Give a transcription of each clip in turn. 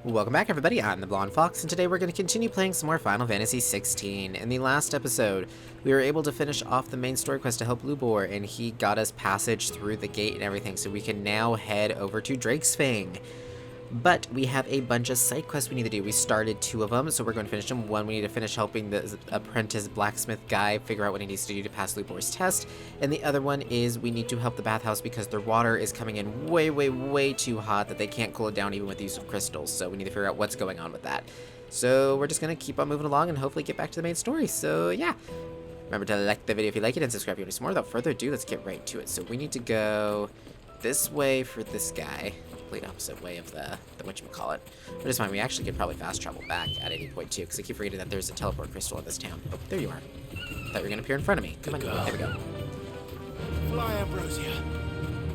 Welcome back, everybody. I'm the Blonde Fox, and today we're going to continue playing some more Final Fantasy XVI. In the last episode, we were able to finish off the main story quest to help Lubor, and he got us passage through the gate and everything, so we can now head over to Drake's Fang. But we have a bunch of side quests we need to do. We started 2 of them, so we're going to finish them. One, we need to finish helping the apprentice blacksmith guy figure out what he needs to do to pass Lubor's test. And the other one is we need to help the bathhouse because their water is coming in way too hot that they can't cool it down even with the use of crystals. So we need to figure out what's going on with that. So we're just going to keep on moving along and hopefully get back to the main story. So yeah, remember to like the video if you like it and subscribe if you want to see more. Without further ado, let's get right to it. So we need to go this way for this guy. Complete opposite way of the whatchamacallit. But it's fine, we actually could probably fast travel back at 80.2, because I keep forgetting that there's a teleport crystal in this town. Oh, there you are. Thought you were gonna appear in front of me. Come on, there we go. Fly, Ambrosia.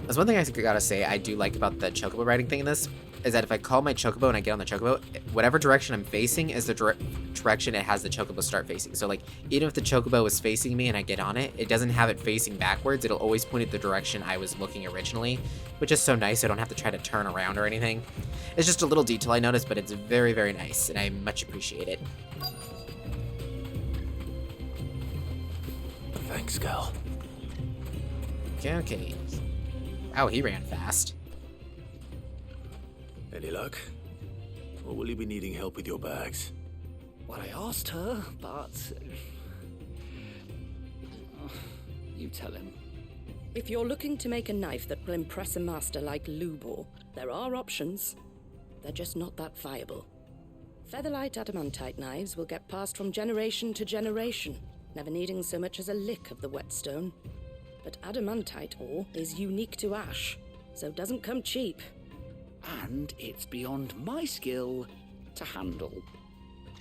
That's one thing I gotta say I do like about the chocobo riding thing in this, is that if I call my chocobo and I get on the chocobo, whatever direction I'm facing is the direction it has the chocobo start facing. So like, even if the chocobo is facing me and I get on it, it doesn't have it facing backwards. It'll always point at the direction I was looking originally, which is so nice. I don't have to try to turn around or anything. It's just a little detail I noticed, but it's very nice, and I much appreciate it. Thanks, girl. Okay. Wow, he ran fast. Any luck? Or will you be needing help with your bags? Well, I asked her, but... you tell him. If you're looking to make a knife that will impress a master like Lubor, there are options. They're just not that viable. Featherlight adamantite knives will get passed from generation to generation, never needing so much as a lick of the whetstone. But adamantite ore is unique to ash, so doesn't come cheap. And it's beyond my skill to handle.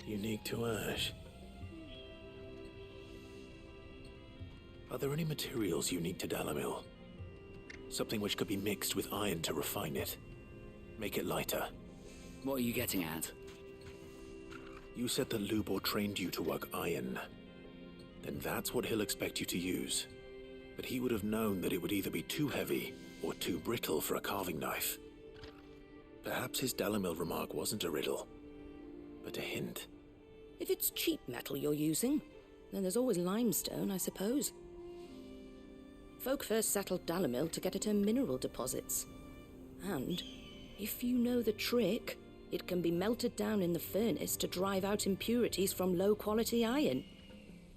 Unique to ash. Are there any materials unique to Dalamil? Something which could be mixed with iron to refine it. Make it lighter. What are you getting at? You said that Lubor trained you to work iron. Then that's what he'll expect you to use. But he would have known that it would either be too heavy or too brittle for a carving knife. Perhaps his Dalamil remark wasn't a riddle, but a hint. If it's cheap metal you're using, then there's always limestone, I suppose. Folk first settled Dalamil to get at her mineral deposits. And, if you know the trick, it can be melted down in the furnace to drive out impurities from low-quality iron.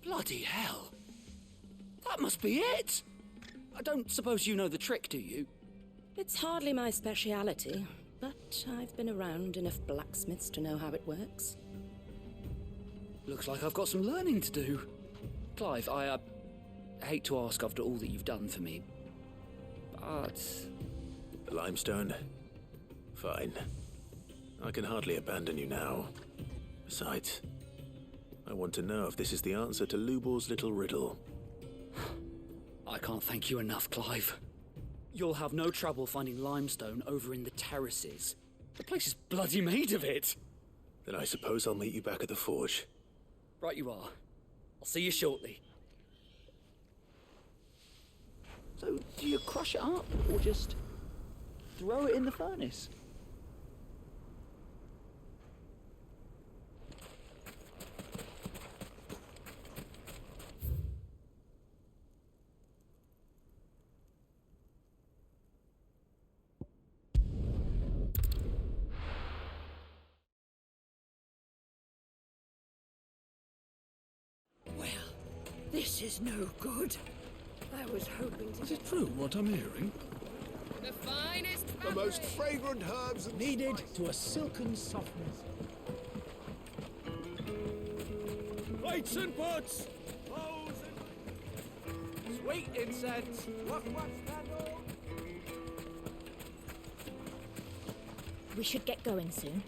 Bloody hell! That must be it! I don't suppose you know the trick, do you? It's hardly my speciality, but I've been around enough blacksmiths to know how it works. Looks like I've got some learning to do. Clive, I hate to ask after all that you've done for me, but... The limestone? Fine. I can hardly abandon you now. Besides, I want to know if this is the answer to Lubor's little riddle. I can't thank you enough, Clive. You'll have no trouble finding limestone over in the terraces. The place is bloody made of it. Then I suppose I'll meet you back at the forge. Right you are. I'll see you shortly. So, do you crush it up, or just throw it in the furnace? Well, this is no good. I was hoping to... Is it true what I'm hearing? The finest The most fragrant herbs and Needed to a silken softness. lights and butts. sweet incense. We should get going soon.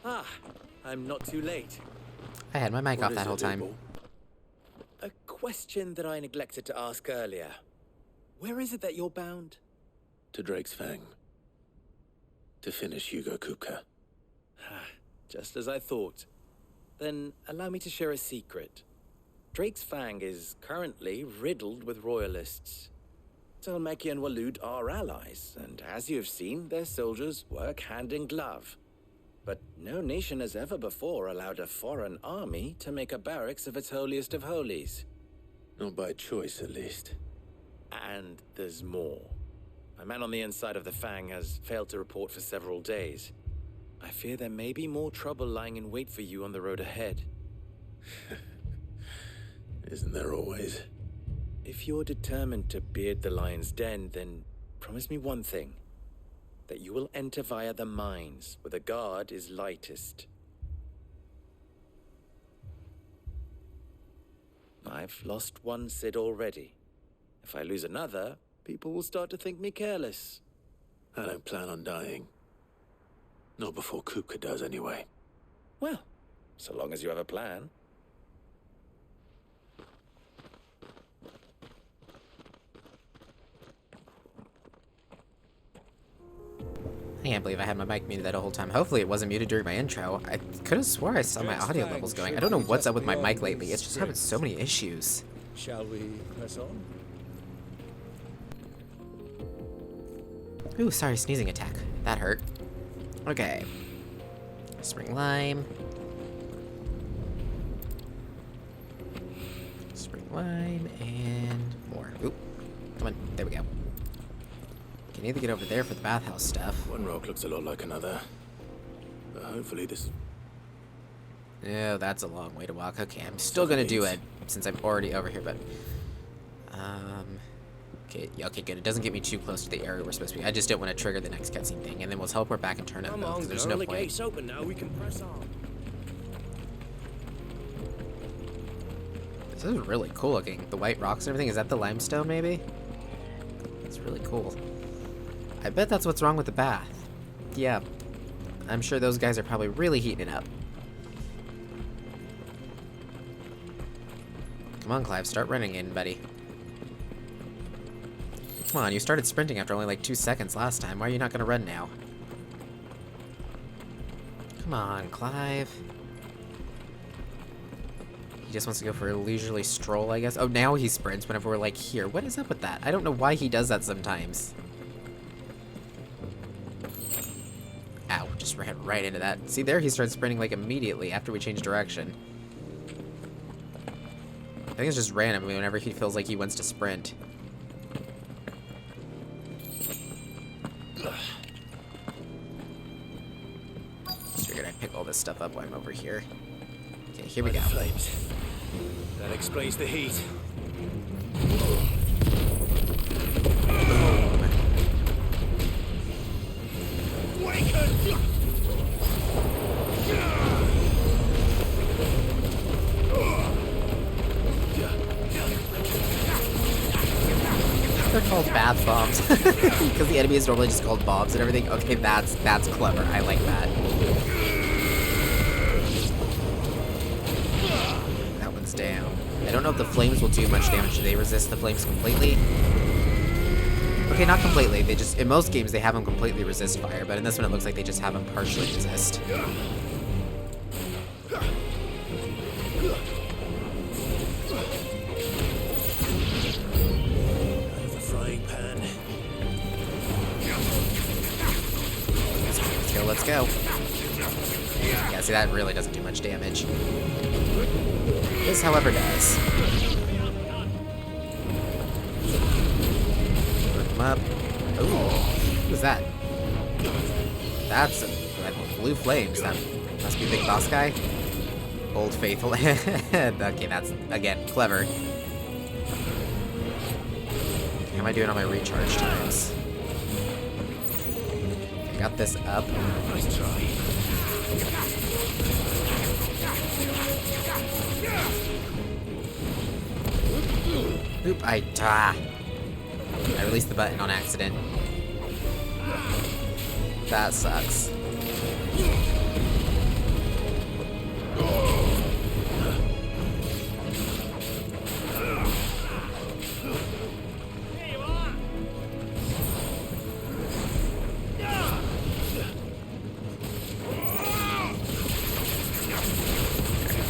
Ah, I'm not too late. I had my mic What off is that whole it, time. Lubor? A question that I neglected to ask earlier. Where is it that you're bound? To Drake's Fang. To finish Hugo Kupka. Just as I thought. Then allow me to share a secret. Drake's Fang is currently riddled with royalists. Zelmeki and Walud are allies, and as you have seen, their soldiers work hand in glove. But no nation has ever before allowed a foreign army to make a barracks of its holiest of holies. Not by choice, at least. And there's more. A man on the inside of the Fang has failed to report for several days. I fear there may be more trouble lying in wait for you on the road ahead. Isn't there always? If you're determined to beard the lion's den, then promise me one thing. That you will enter via the mines, where the guard is lightest. I've lost one Cid already. If I lose another, people will start to think me careless. I don't plan on dying. Not before Kupka does, anyway. Well, so long as you have a plan. I can't believe I had my mic muted that whole time. Hopefully it wasn't muted during my intro. I could have swore I saw my audio levels going. I don't know what's up with my mic lately. It's just having so many issues. Shall we press on? Ooh, sorry, sneezing attack. That hurt. Okay. Spring lime. Spring lime and more. Ooh. Come on. There we go. Can either get over there for the bathhouse stuff. One rock looks a lot like another. But hopefully this... Oh, that's a long way to walk. Okay, I'm still gonna do it since I'm already over here, but... Okay, yeah, okay, good. It doesn't get me too close to the area we're supposed to be. I just didn't want to trigger the next cutscene thing, and then we'll teleport back and turn it Come on, because there's girl, no the point. gate's open now. We can press on. This is really cool looking. The white rocks and everything. Is that the limestone, maybe? It's really cool. I bet that's what's wrong with the bath. Yeah. I'm sure those guys are probably really heating it up. Come on, Clive. Start running in, buddy. Come on, you started sprinting after only like 2 seconds last time. Why are you not going to run now? Come on, Clive. He just wants to go for a leisurely stroll, I guess. Oh, now he sprints whenever we're like here. What is up with that? I don't know why he does that sometimes. Ow, just ran right into that. See there, he starts sprinting like immediately after we change direction. I think it's just random whenever he feels like he wants to sprint. Just figured I'd pick all this stuff up while I'm over here. Okay, here we go. Flames. That explains the heat. They're called bath bombs because the enemy is normally just called bombs and everything. Okay, that's clever. I like that. That one's down. I don't know if the flames will do much damage. Do they resist the flames completely? Okay, not completely. They just, in most games, they have them completely resist fire, but in this one, it looks like they just have them partially resist. Let's go. Yeah, see, that really doesn't do much damage. This, however, does. Work him up. Ooh, who's that? That's blue flames. That must be Big Boss Guy. Old Faithful. Okay, that's, again, clever. How am I doing on my recharge times? Got this up. Nice try. Oop, I released the button on accident. That sucks.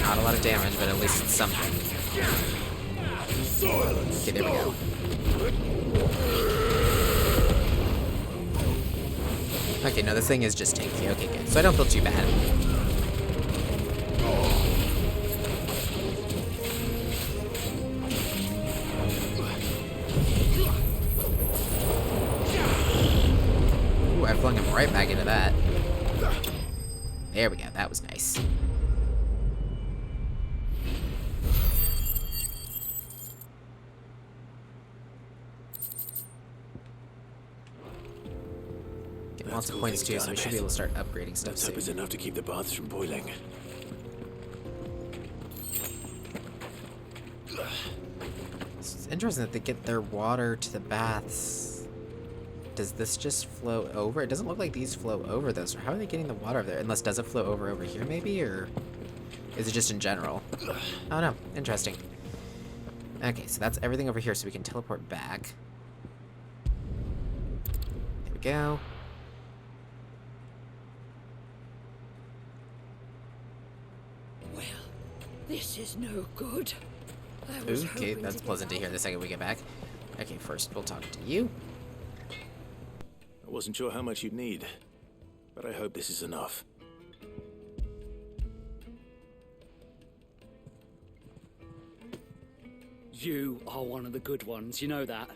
Not a lot of damage, but at least it's something. Okay, there we go. Okay, no, this thing is just tanky. Okay, good. So I don't feel too bad. Ooh, I flung him right back into that. There we go. That was nice. Get lots of points too, so we should be able to start upgrading stuff Let's hope it's soon. enough to keep the baths from boiling. It's interesting that they get their water to the baths. Does this just flow over? It doesn't look like these flow over those. Or how are they getting the water over there? Unless, does it flow over here maybe? Or is it just in general? Oh no, interesting. Okay, so that's everything over here, so we can teleport back. There we go. Well, this is no good. I was Okay, hoping that's to get pleasant to out. hear the second we get back. Okay, first we'll talk to you. I wasn't sure how much you'd need, but I hope this is enough. You are one of the good ones, you know that.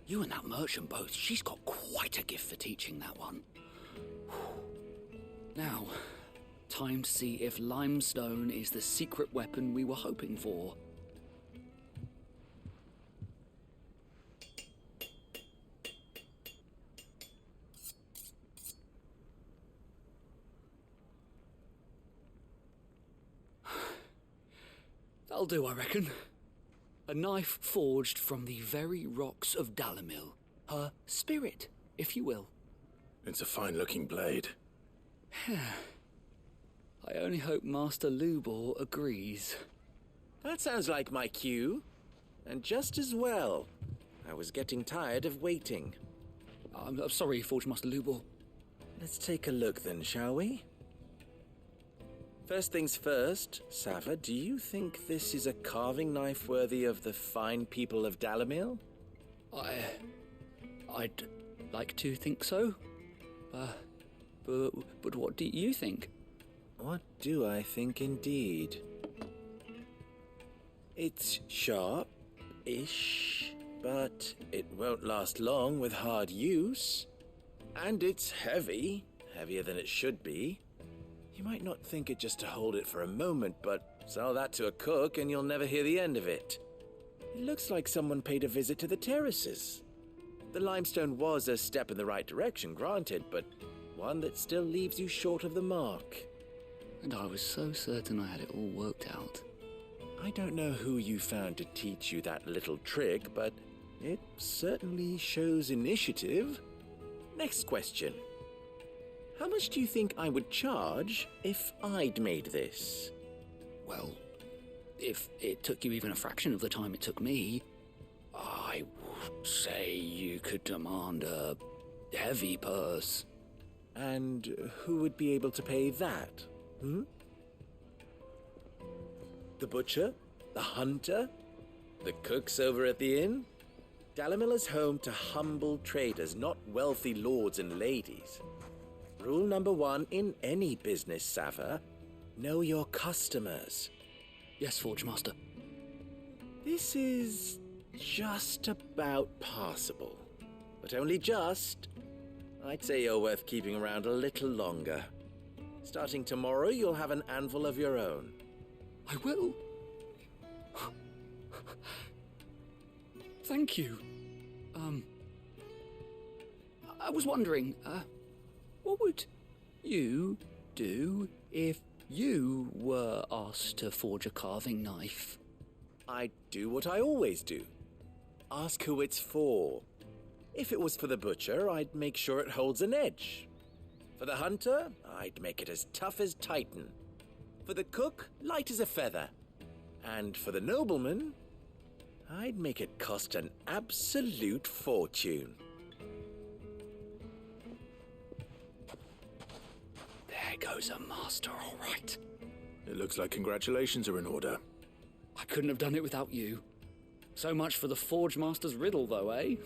You and that merchant both, she's got quite a gift for teaching that one. Now, time to see if limestone is the secret weapon we were hoping for. That'll do, I reckon. A knife forged from the very rocks of Dalamil. Her spirit, if you will. It's a fine-looking blade. I only hope Master Lubor agrees. That sounds like my cue. And just as well. I was getting tired of waiting. I'm sorry, Forge Master Lubor. Let's take a look then, shall we? First things first, Sava, do you think this is a carving knife worthy of the fine people of Dalamil? I'd like to think so. But what do you think? What do I think indeed? It's sharp-ish, but it won't last long with hard use. And it's heavy, heavier than it should be. You might not think it just to hold it for a moment, but sell that to a cook and you'll never hear the end of it. It looks like someone paid a visit to the terraces. The limestone was a step in the right direction, granted, but one that still leaves you short of the mark. And I was so certain I had it all worked out. I don't know who you found to teach you that little trick, but it certainly shows initiative. Next question. How much do you think I would charge if I'd made this? Well, if it took you even a fraction of the time it took me, I would say you could demand a heavy purse. And who would be able to pay that? The butcher? The hunter? The cooks over at the inn? Dalamil is home to humble traders, not wealthy lords and ladies. Rule number 1 in any business, Sava, know your customers. Yes, Forge Master. This is just about passable. But only just. I'd say you're worth keeping around a little longer. Starting tomorrow, you'll have an anvil of your own. I will. Thank you. I was wondering, what would you do if you were asked to forge a carving knife? I'd do what I always do. Ask who it's for. If it was for the butcher, I'd make sure it holds an edge. For the hunter, I'd make it as tough as Titan. For the cook, light as a feather. And for the nobleman, I'd make it cost an absolute fortune. There goes a master, all right. It looks like congratulations are in order. I couldn't have done it without you. So much for the Forge Master's riddle, though, eh?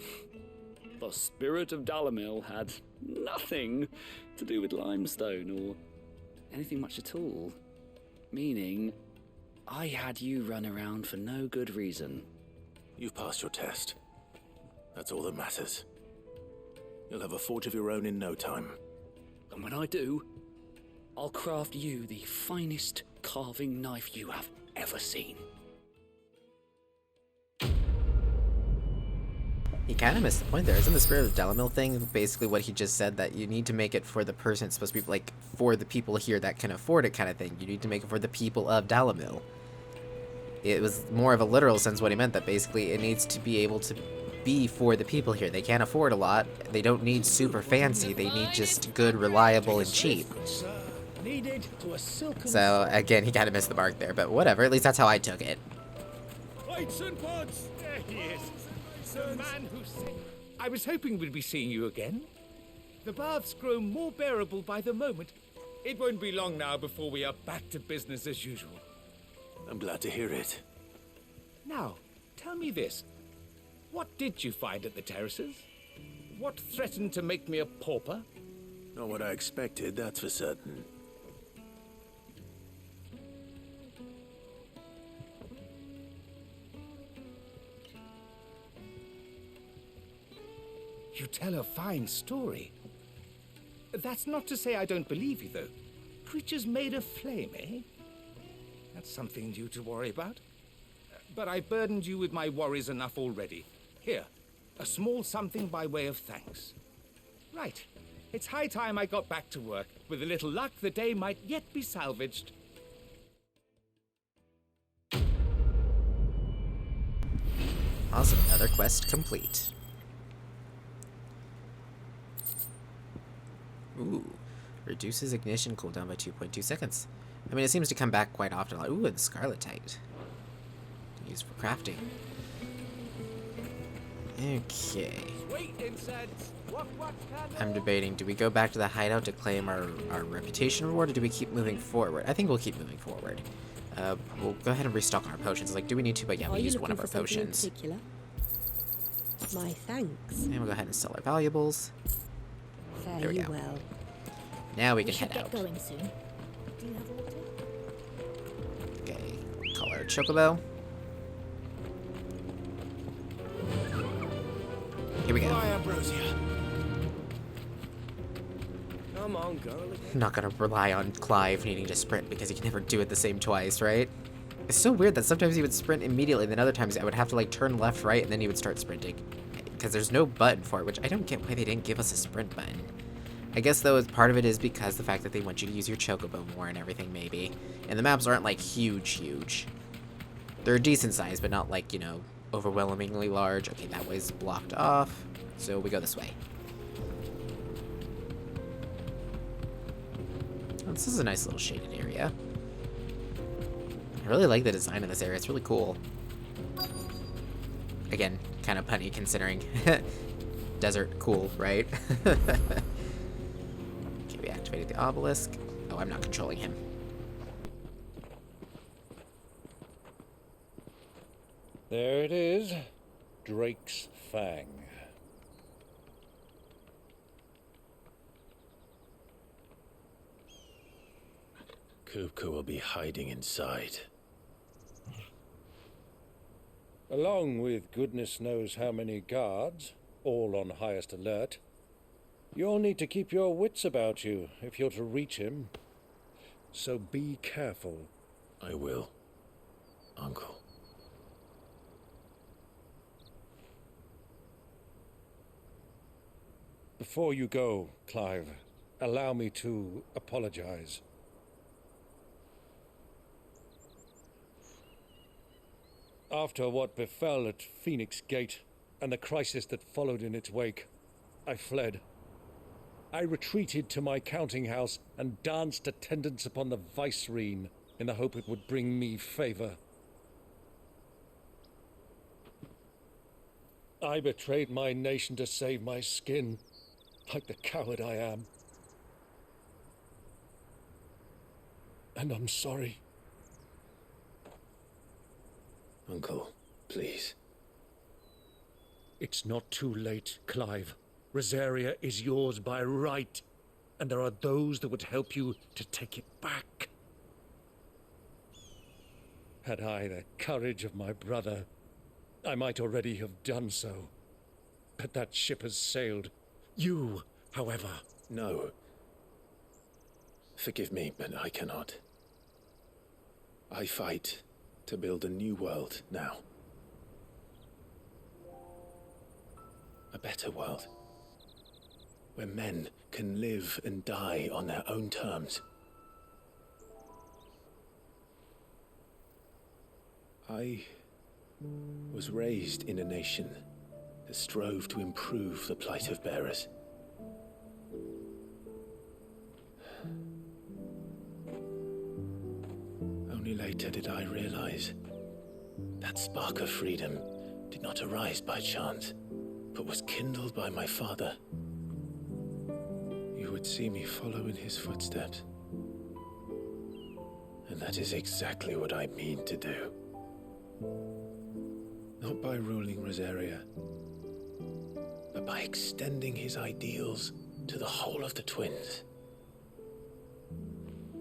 The spirit of Dalamil had nothing to do with limestone or anything much at all. Meaning, I had you run around for no good reason. You've passed your test. That's all that matters. You'll have a forge of your own in no time. And when I do, I'll craft you the finest carving knife you have ever seen. He kind of missed the point there. Isn't the spirit of Delamil thing basically what he just said, that you need to make it for the person it's supposed to be, like, for the people here that can afford it kind of thing? You need to make it for the people of Dalamil. It was more of a literal sense what he meant, that basically it needs to be able to be for the people here. They can't afford a lot. They don't need super fancy. They need just good, reliable, and cheap. So, again, he kind of missed the mark there, but whatever. At least that's how I took it. Lights and pods! There he is. The man who said... I was hoping we'd be seeing you again. The baths grow more bearable by the moment. It won't be long now before we are back to business as usual. I'm glad to hear it. Now, tell me this. What did you find at the terraces? What threatened to make me a pauper? Not what I expected, that's for certain. You tell a fine story. That's not to say I don't believe you, though. Creatures made of flame, eh? That's something new to worry about. But I burdened you with my worries enough already. Here, a small something by way of thanks. Right. It's high time I got back to work. With a little luck, the day might yet be salvaged. Awesome, another quest complete. Ooh, reduces ignition cooldown by 2.2 seconds. I mean, it seems to come back quite often. Like, ooh, and Scarletite. Used for crafting. Okay. Sweet incense. What I'm debating, do we go back to the hideout to claim our reputation reward, or do we keep moving forward? I think we'll keep moving forward. We'll go ahead and restock our potions. Like, do we need to? But yeah, we used one of our potions. My thanks. And we'll go ahead and sell our valuables. Fare There we you go. well. Now we We can should head get out. going soon. Do you have water? Okay, call our chocobo. Here we go. Ambrosia. Come on, girl. I'm not gonna rely on Clive needing to sprint because he can never do it the same twice, right? It's so weird that sometimes he would sprint immediately, then other times I would have to like turn left, right, and then he would start sprinting. Because there's no button for it, which I don't get why they didn't give us a sprint button. I guess though part of it is because the fact that they want you to use your chocobo more and everything maybe. And the maps aren't like huge. They're a decent size, but not like, you know, overwhelmingly large. Okay, that way's blocked off, so we go this way. Oh, this is a nice little shaded area. I really like the design of this area. It's really cool. Again, kind of punny considering desert cool, right? Okay, we activated the obelisk. Oh, I'm not controlling him. There it is. Drake's Fang. Kupka will be hiding inside. Along with goodness knows how many guards, all on highest alert. You'll need to keep your wits about you if you're to reach him. So be careful. I will, Uncle. Before you go, Clive, allow me to apologize. After what befell at Phoenix Gate and the crisis that followed in its wake, I fled. I retreated to my counting house and danced attendance upon the vicereine in the hope it would bring me favor. I betrayed my nation to save my skin, like the coward I am. And I'm sorry. Uncle, please. It's not too late, Clive. Rosaria is yours by right, and there are those that would help you to take it back. Had I the courage of my brother, I might already have done so. But that ship has sailed. You, however... No. Forgive me, but I cannot. I fight to build a new world now. A better world. Where men can live and die on their own terms. I was raised in a nation that strove to improve the plight of bearers. Only later did I realize that spark of freedom did not arise by chance, but was kindled by my father. You would see me follow in his footsteps. And that is exactly what I mean to do. Not by ruling Rosaria, but by extending his ideals to the whole of the twins.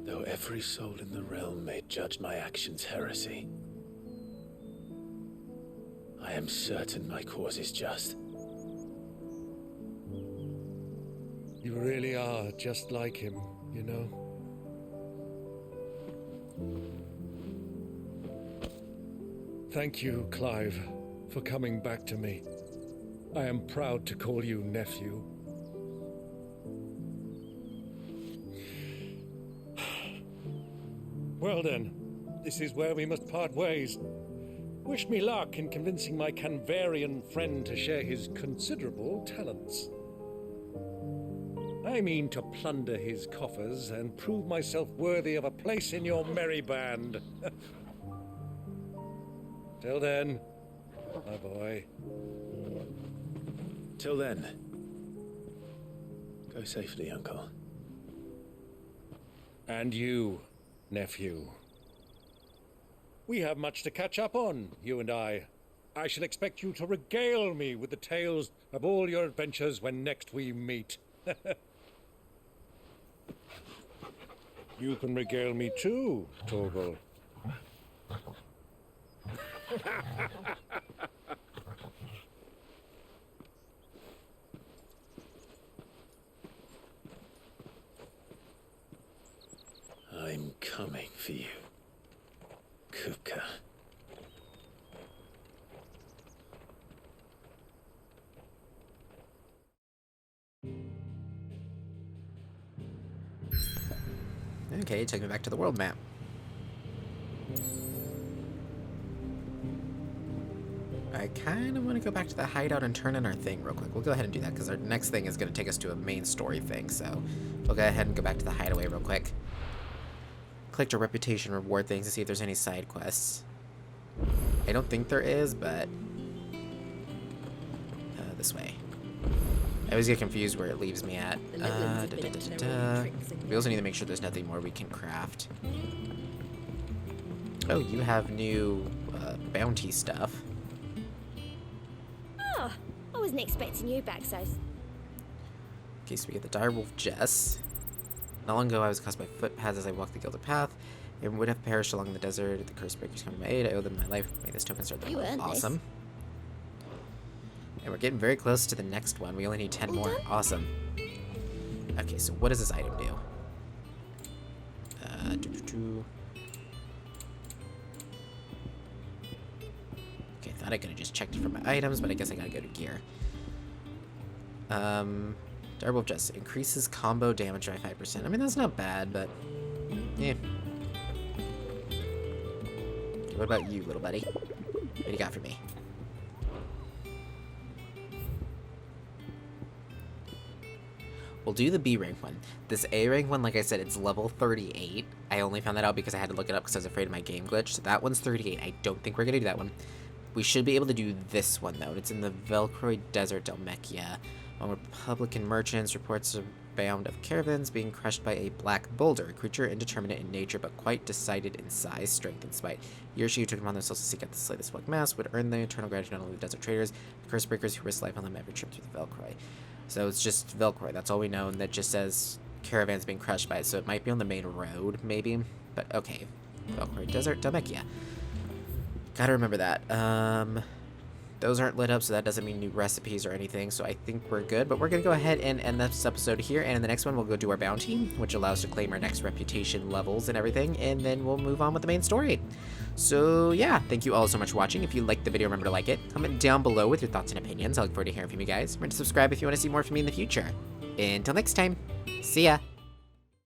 Though every soul in the realm may judge my actions heresy, I am certain my cause is just. You really are just like him, you know? Thank you, Clive, for coming back to me. I am proud to call you nephew. Well then, this is where we must part ways. Wish me luck in convincing my Canvarian friend to share his considerable talents. I mean to plunder his coffers and prove myself worthy of a place in your merry band. Till then, my boy. Till then, go safely, Uncle. And you, nephew. We have much to catch up on, you and I. I shall expect you to regale me with the tales of all your adventures when next we meet. You can regale me too, Torgal. I'm coming for you, Kupka. Okay, take me back to the world map. I kind of want to go back to the hideout and turn in our thing real quick. We'll go ahead and do that because our next thing is going to take us to a main story thing. So we'll go ahead and go back to the hideaway real quick. Collect our reputation reward things to see if there's any side quests. I don't think there is, but this way. I always get confused where it leaves me at. We also need to make sure there's nothing more we can craft. Oh, you have new bounty stuff. Oh, I wasn't expecting you back, so. Okay, so we get the direwolf Jess. Not long ago, I was caused by footpaths as I walked the gilded path, and would have perished along the desert. The curse breakers come to my aid. I owe them my life. May this token start the world. Awesome. And we're getting very close to the next one. We only need 10 more. Awesome. Okay, so what does this item do? Okay, I thought I could have just checked it for my items, but I guess I gotta go to gear. Direwolf Jess increases combo damage by 5%. I mean, that's not bad, but yeah. What about you, little buddy? What do you got for me? We'll do the B rank one. This A rank one, like I said, it's level 38. I only found that out because I had to look it up because I was afraid of my game glitch. So that one's 38. I don't think we're going to do that one. We should be able to do this one, though. It's in the Velcroy Desert, Delmechia. Republican merchants reports bound of caravans being crushed by a black boulder, a creature indeterminate in nature but quite decided in size, strength, and spite. He or she who took upon themselves to seek out the slay this black mass would earn the eternal gratitude not only of the desert traders, the curse breakers who risk life on them every trip through the Velcroy. So it's just Velcroy, that's all we know, and that just says caravans being crushed by it, so it might be on the main road, maybe, but okay. Velcroy Desert, Dhalmekia. Gotta remember that. Those aren't lit up, so that doesn't mean new recipes or anything, so I think we're good. But we're going to go ahead and end this episode here, and in the next one, we'll go do our bounty, which allows us to claim our next reputation levels and everything, and then we'll move on with the main story. So, yeah, thank you all so much for watching. If you liked the video, remember to like it. Comment down below with your thoughts and opinions. I look forward to hearing from you guys. Remember to subscribe if you want to see more from me in the future. Until next time, see ya!